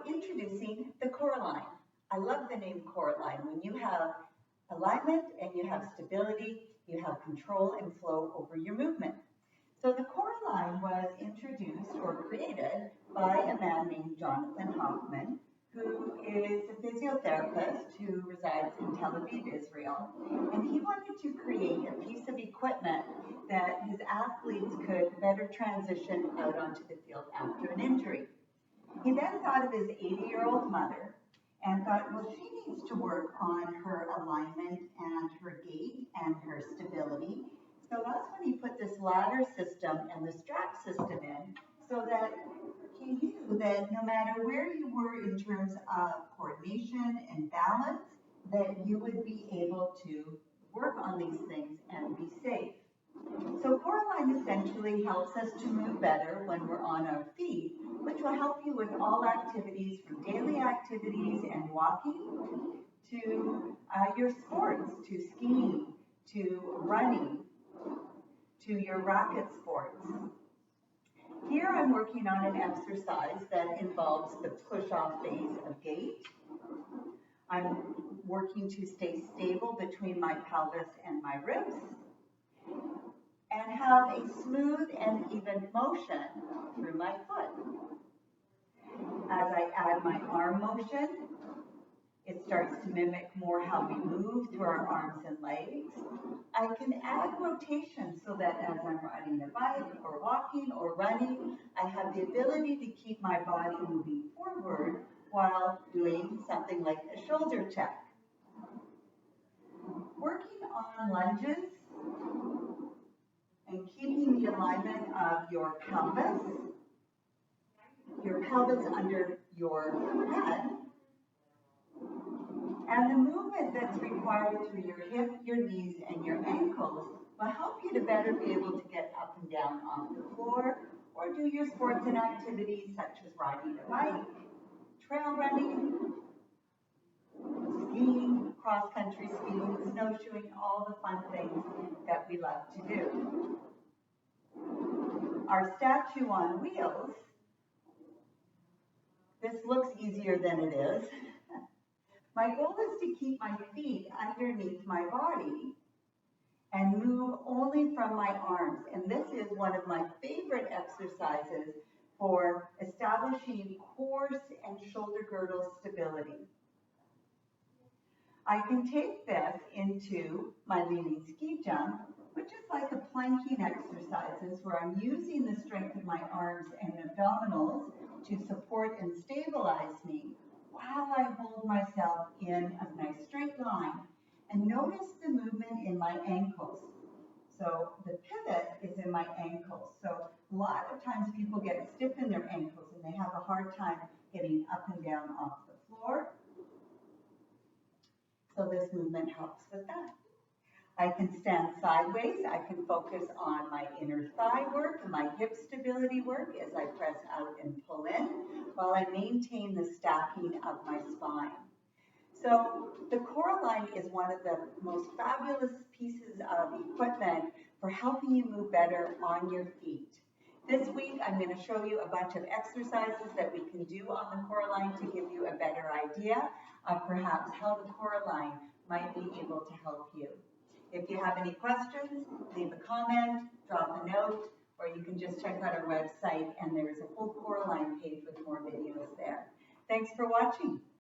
introducing the CoreAlign. I love the name CoreAlign. When you have alignment and you have stability, you have control and flow over your movement. So the CoreAlign was introduced or created by a man named Jonathan Hoffman, who is a physiotherapist who resides in Tel Aviv, Israel. And he wanted to create a piece of equipment that his athletes could better transition out onto the field after an injury. He then thought of his 80-year-old mother and thought, well, she needs to work on her alignment and her gait and her stability. So that's when he put this ladder system and the strap system in, so that he knew that no matter where you were in terms of coordination and balance, that you would be able to work on these things and be safe. So CoreAlign essentially helps us to move better when we're on our feet, which will help you with all activities, from daily activities and walking to your sports, to skiing, to running, to your racket sports. Here I'm working on an exercise that involves the push-off phase of gait. I'm working to stay stable between my pelvis and my ribs and have a smooth and even motion through my foot. As I add my arm motion, it starts to mimic more how we move through our arms and legs. I can add rotation so that as I'm riding a bike or walking or running, I have the ability to keep my body moving forward while doing something like a shoulder check. Working on lunges and keeping the alignment of your pelvis under your head, and the movement that's required through your hip, your knees, and your ankles will help you to better be able to get up and down off the floor or do your sports and activities such as riding a bike, trail running, skiing, cross-country skiing, snowshoeing, all the fun things that we love to do. Our statue on wheels, this looks easier than it is. My goal is to keep my feet underneath my body and move only from my arms. And this is one of my favorite exercises for establishing core and shoulder girdle stability. I can take this into my leaning ski jump, which is like a planking exercises where I'm using the strength of my arms and abdominals to support and stabilize me while I hold myself in a nice straight line. And notice the movement in my ankles. So the pivot is in my ankles. So a lot of times people get stiff in their ankles and they have a hard time getting up and down off the floor. So this movement helps with that. I can stand sideways. I can focus on my inner thigh work and my hip stability work as I press out and pull in, while I maintain the stacking of my spine. So the CoreAlign is one of the most fabulous pieces of equipment for helping you move better on your feet. This week, I'm going to show you a bunch of exercises that we can do on the CoreAlign to give you a better idea of perhaps how the CoreAlign might be able to help you. If you have any questions, leave a comment, drop a note, or you can just check out our website, and there's a full CoreAlign page with more videos there. Thanks for watching.